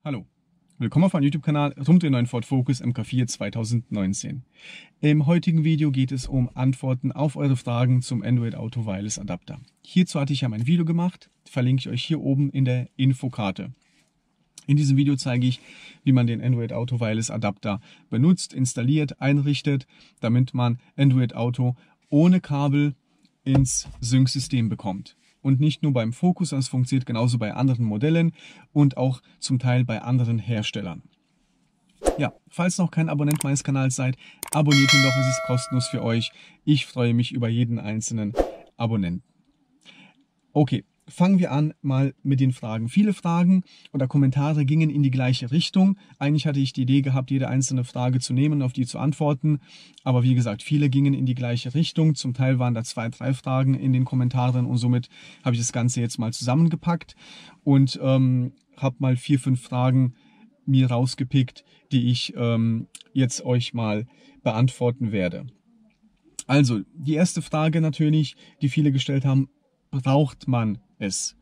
Hallo, willkommen auf meinem YouTube-Kanal rund um den neuen Ford Focus MK4 2019. Im heutigen Video geht es um Antworten auf eure Fragen zum Android Auto Wireless Adapter. Hierzu hatte ich ja mein Video gemacht, verlinke ich euch hier oben in der Infokarte. In diesem Video zeige ich, wie man den Android Auto Wireless Adapter benutzt, installiert, einrichtet, damit man Android Auto ohne Kabel ins Sync-System bekommt. Und nicht nur beim Focus, sondern es funktioniert genauso bei anderen Modellen und auch zum Teil bei anderen Herstellern. Ja, falls noch kein Abonnent meines Kanals seid, abonniert ihn doch, es ist kostenlos für euch. Ich freue mich über jeden einzelnen Abonnenten. Okay, fangen wir an mal mit den Fragen. Viele Fragen oder Kommentare gingen in die gleiche Richtung. Eigentlich hatte ich die Idee gehabt, jede einzelne Frage zu nehmen und auf die zu antworten. Aber wie gesagt, viele gingen in die gleiche Richtung. Zum Teil waren da 2, 3 Fragen in den Kommentaren und somit habe ich das Ganze jetzt mal zusammengepackt und habe mal 4, 5 Fragen mir rausgepickt, die ich jetzt euch mal beantworten werde. Also, die erste Frage natürlich, die viele gestellt haben: Braucht man es?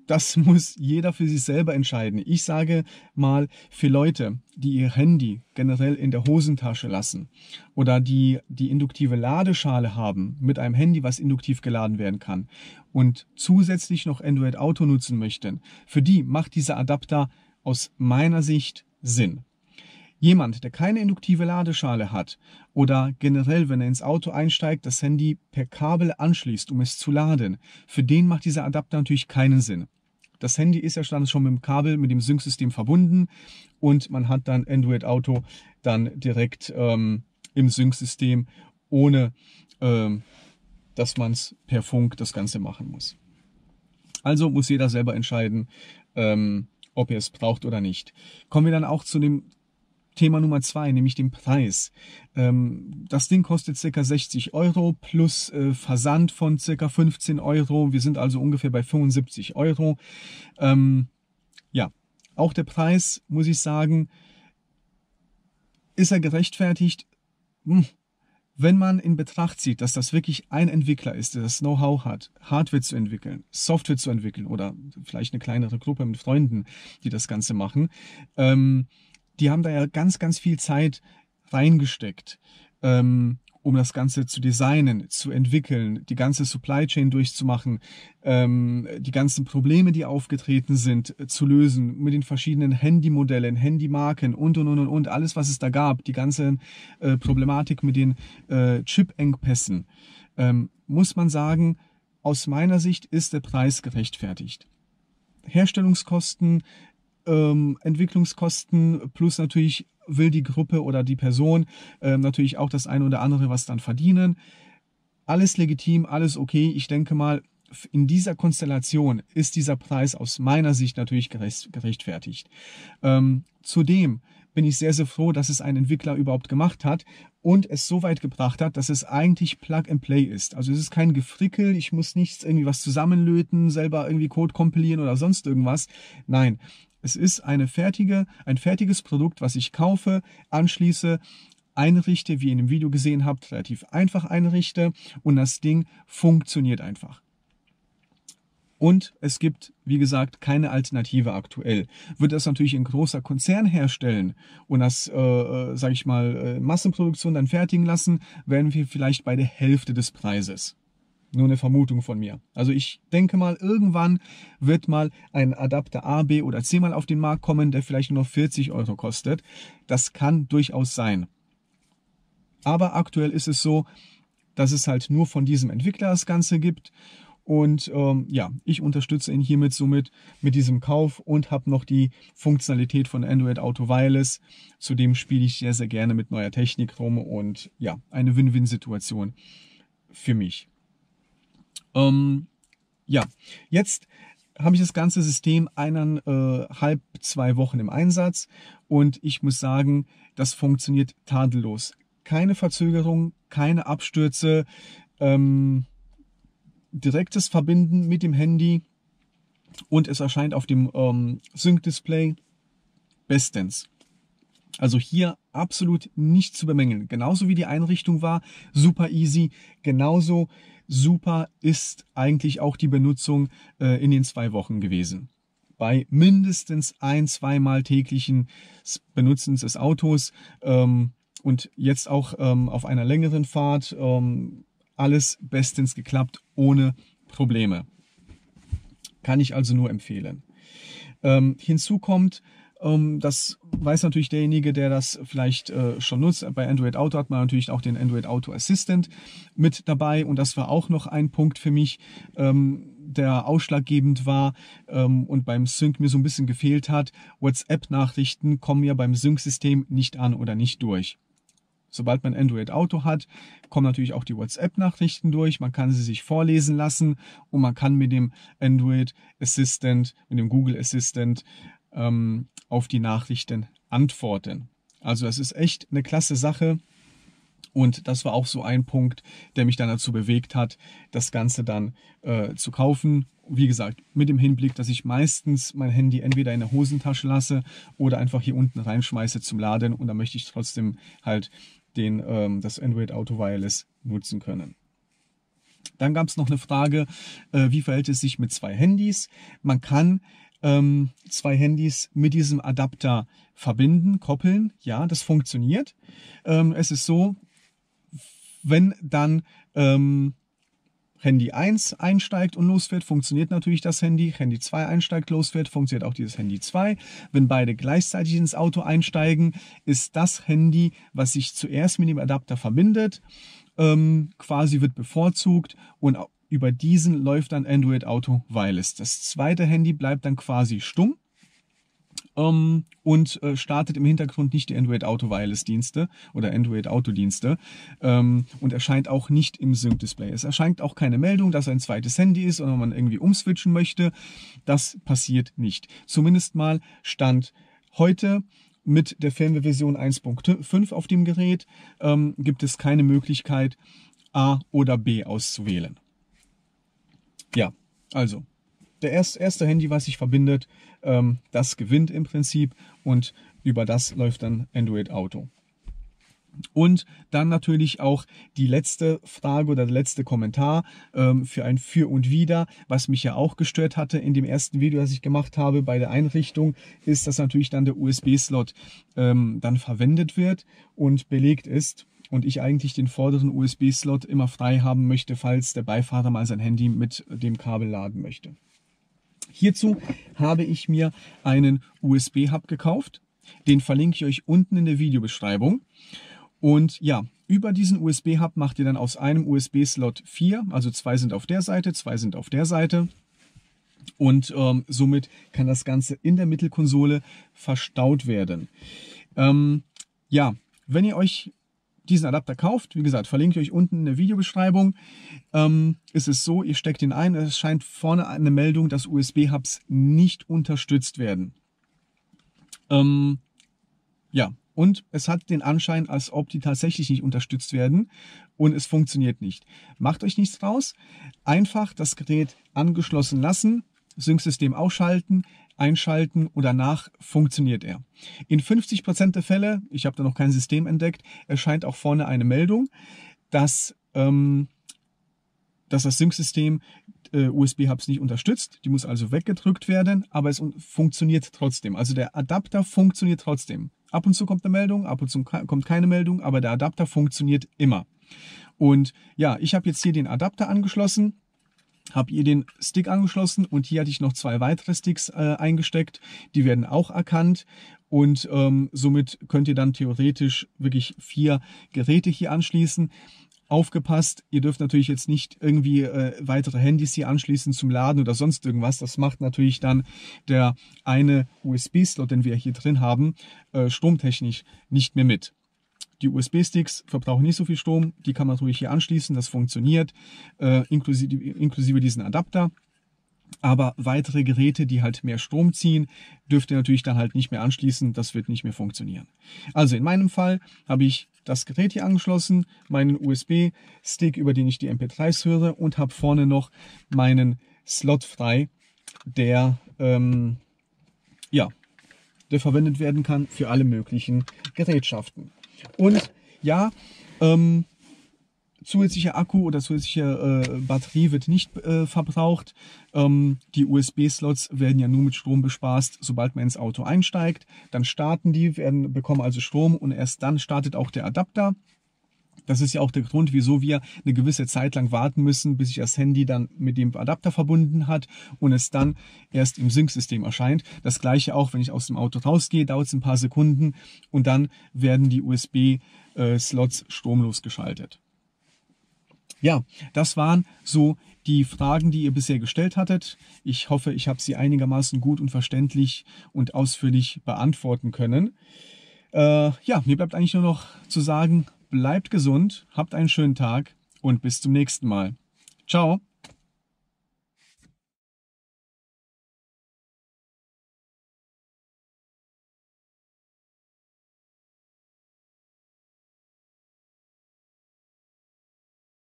Das muss jeder für sich selber entscheiden. Ich sage mal, für Leute, die ihr Handy generell in der Hosentasche lassen oder die induktive Ladeschale haben mit einem Handy, was induktiv geladen werden kann und zusätzlich noch Android Auto nutzen möchten, für die macht dieser Adapter aus meiner Sicht Sinn. Jemand, der keine induktive Ladeschale hat oder generell, wenn er ins Auto einsteigt, das Handy per Kabel anschließt, um es zu laden, für den macht dieser Adapter natürlich keinen Sinn. Das Handy ist ja schon mit dem Kabel, mit dem Sync-System verbunden und man hat dann Android Auto dann direkt im Sync-System, ohne dass man es per Funk das Ganze machen muss. Also muss jeder selber entscheiden, ob er es braucht oder nicht. Kommen wir dann auch zu dem Thema Nummer 2, nämlich den Preis. Das Ding kostet ca. 60 € plus Versand von ca. 15 €. Wir sind also ungefähr bei 75 €. Ja, auch der Preis, muss ich sagen, ist er gerechtfertigt? Wenn man in Betracht zieht, dass das wirklich ein Entwickler ist, der das Know-how hat, Hardware zu entwickeln, Software zu entwickeln oder vielleicht eine kleinere Gruppe mit Freunden, die das Ganze machen, die haben da ja ganz, ganz viel Zeit reingesteckt, um das Ganze zu designen, zu entwickeln, die ganze Supply Chain durchzumachen, die ganzen Probleme, die aufgetreten sind, zu lösen mit den verschiedenen Handymodellen, Handymarken und, alles, was es da gab, die ganze Problematik mit den Chip-Engpässen, muss man sagen, aus meiner Sicht ist der Preis gerechtfertigt. Herstellungskosten, Entwicklungskosten plus natürlich will die Gruppe oder die Person natürlich auch das eine oder andere was dann verdienen. Alles legitim, alles okay. Ich denke mal, in dieser Konstellation ist dieser Preis aus meiner Sicht natürlich gerechtfertigt. Zudem bin ich sehr, sehr froh, dass es ein Entwickler überhaupt gemacht hat und es so weit gebracht hat, dass es eigentlich Plug and Play ist. Also es ist kein Gefrickel, ich muss nichts irgendwie was zusammenlöten, selber irgendwie Code kompilieren oder sonst irgendwas. Nein, es ist ein fertiges Produkt, was ich kaufe, anschließe, einrichte, wie ihr in dem Video gesehen habt, relativ einfach einrichte und das Ding funktioniert einfach. Und es gibt, wie gesagt, keine Alternative aktuell. Wird das natürlich ein großer Konzern herstellen und das, sage ich mal, Massenproduktion dann fertigen lassen, wären wir vielleicht bei der Hälfte des Preises. Nur eine Vermutung von mir. Also ich denke mal, irgendwann wird mal ein Adapter A, B oder C mal auf den Markt kommen, der vielleicht nur noch 40 € kostet. Das kann durchaus sein. Aber aktuell ist es so, dass es halt nur von diesem Entwickler das Ganze gibt. Und ja, ich unterstütze ihn hiermit somit mit diesem Kauf und habe noch die Funktionalität von Android Auto Wireless. Zudem spiele ich sehr, sehr gerne mit neuer Technik rum und ja, eine Win-Win-Situation für mich. Ja, jetzt habe ich das ganze System 1,5, 2 Wochen im Einsatz und ich muss sagen, das funktioniert tadellos. Keine Verzögerung, keine Abstürze, direktes Verbinden mit dem Handy und es erscheint auf dem Sync-Display bestens. Also hier absolut nicht zu bemängeln. Genauso wie die Einrichtung war, super easy, genauso super ist eigentlich auch die Benutzung in den 2 Wochen gewesen. bei mindestens 1-2 Mal täglichen Benutzen des Autos und jetzt auch auf einer längeren Fahrt alles bestens geklappt, ohne Probleme. Kann ich also nur empfehlen. Hinzu kommt, das weiß natürlich derjenige, der das vielleicht schon nutzt. Bei Android Auto hat man natürlich auch den Android Auto Assistant mit dabei und das war auch noch ein Punkt für mich, der ausschlaggebend war und beim Sync mir so ein bisschen gefehlt hat. WhatsApp-Nachrichten kommen ja beim Sync-System nicht an oder nicht durch. Sobald man Android Auto hat, kommen natürlich auch die WhatsApp-Nachrichten durch. Man kann sie sich vorlesen lassen und man kann mit dem Android Assistant, mit dem Google Assistant auf die Nachrichten antworten. Also das ist echt eine klasse Sache und das war auch so ein Punkt, der mich dann dazu bewegt hat, das Ganze dann zu kaufen. Wie gesagt, mit dem Hinblick, dass ich meistens mein Handy entweder in der Hosentasche lasse oder einfach hier unten reinschmeiße zum Laden und dann möchte ich trotzdem halt das Android Auto Wireless nutzen können. Dann gab es noch eine Frage, wie verhält es sich mit 2 Handys? Man kann 2 Handys mit diesem Adapter verbinden, koppeln. Ja, das funktioniert. Es ist so, wenn dann Handy 1 einsteigt und losfährt, funktioniert natürlich das Handy. Handy 2 einsteigt, losfährt, funktioniert auch dieses Handy 2. Wenn beide gleichzeitig ins Auto einsteigen, ist das Handy, was sich zuerst mit dem Adapter verbindet, quasi wird bevorzugt und über diesen läuft dann Android Auto Wireless. Das zweite Handy bleibt dann quasi stumm und startet im Hintergrund nicht die Android Auto Wireless Dienste oder Android Auto Dienste und erscheint auch nicht im Sync Display. Es erscheint auch keine Meldung, dass ein zweites Handy ist oder man irgendwie umswitchen möchte. Das passiert nicht. Zumindest mal Stand heute. Mit der Firmware-Version 1.5 auf dem Gerät gibt es keine Möglichkeit, A oder B auszuwählen. Ja, also der erste Handy, was sich verbindet, das gewinnt im Prinzip und über das läuft dann Android Auto. Und dann natürlich auch die letzte Frage oder der letzte Kommentar für ein Für und Wider, was mich ja auch gestört hatte in dem ersten Video, das ich gemacht habe bei der Einrichtung, ist, dass natürlich dann der USB-Slot dann verwendet wird und belegt ist und ich eigentlich den vorderen USB-Slot immer frei haben möchte, falls der Beifahrer mal sein Handy mit dem Kabel laden möchte. Hierzu habe ich mir einen USB-Hub gekauft, den verlinke ich euch unten in der Videobeschreibung. Und ja, über diesen USB-Hub macht ihr dann aus einem USB-Slot 4, also 2 sind auf der Seite, 2 sind auf der Seite. Und somit kann das Ganze in der Mittelkonsole verstaut werden. Ja, wenn ihr euch diesen Adapter kauft, wie gesagt, verlinke ich euch unten in der Videobeschreibung, ist es so, ihr steckt ihn ein, es scheint vorne eine Meldung, dass USB-Hubs nicht unterstützt werden. Ja, und es hat den Anschein, als ob die tatsächlich nicht unterstützt werden und es funktioniert nicht. Macht euch nichts draus, einfach das Gerät angeschlossen lassen, Sync-System ausschalten, einschalten und danach funktioniert er. In 50% der Fälle, ich habe da noch kein System entdeckt, erscheint auch vorne eine Meldung, dass das Sync-System USB-Hubs nicht unterstützt. Die muss also weggedrückt werden, aber es funktioniert trotzdem. Also der Adapter funktioniert trotzdem. Ab und zu kommt eine Meldung, ab und zu kommt keine Meldung, aber der Adapter funktioniert immer. Und ja, ich habe jetzt hier den Adapter angeschlossen, habe hier den Stick angeschlossen und hier hatte ich noch 2 weitere Sticks eingesteckt. Die werden auch erkannt und somit könnt ihr dann theoretisch wirklich 4 Geräte hier anschließen. Aufgepasst, ihr dürft natürlich jetzt nicht irgendwie weitere Handys hier anschließen zum Laden oder sonst irgendwas. Das macht natürlich dann der eine USB-Slot, den wir hier drin haben, stromtechnisch nicht mehr mit. Die USB-Sticks verbrauchen nicht so viel Strom, die kann man ruhig hier anschließen, das funktioniert, inklusive diesen Adapter. Aber weitere Geräte, die halt mehr Strom ziehen, dürft ihr natürlich dann halt nicht mehr anschließen, das wird nicht mehr funktionieren. Also in meinem Fall habe ich das Gerät hier angeschlossen, meinen USB-Stick, über den ich die MP3s höre und habe vorne noch meinen Slot frei, der der verwendet werden kann für alle möglichen Gerätschaften. Und ja, zusätzlicher Akku oder zusätzliche Batterie wird nicht verbraucht. Die USB-Slots werden ja nur mit Strom bespaßt, sobald man ins Auto einsteigt. Dann starten die, bekommen also Strom und erst dann startet auch der Adapter. Das ist ja auch der Grund, wieso wir eine gewisse Zeit lang warten müssen, bis sich das Handy dann mit dem Adapter verbunden hat und es dann erst im Sync-System erscheint. Das gleiche auch, wenn ich aus dem Auto rausgehe, dauert es ein paar Sekunden und dann werden die USB-Slots stromlos geschaltet. Ja, das waren so die Fragen, die ihr bisher gestellt hattet. Ich hoffe, ich habe sie einigermaßen gut und verständlich und ausführlich beantworten können. Ja, mir bleibt eigentlich nur noch zu sagen, bleibt gesund, habt einen schönen Tag und bis zum nächsten Mal. Ciao!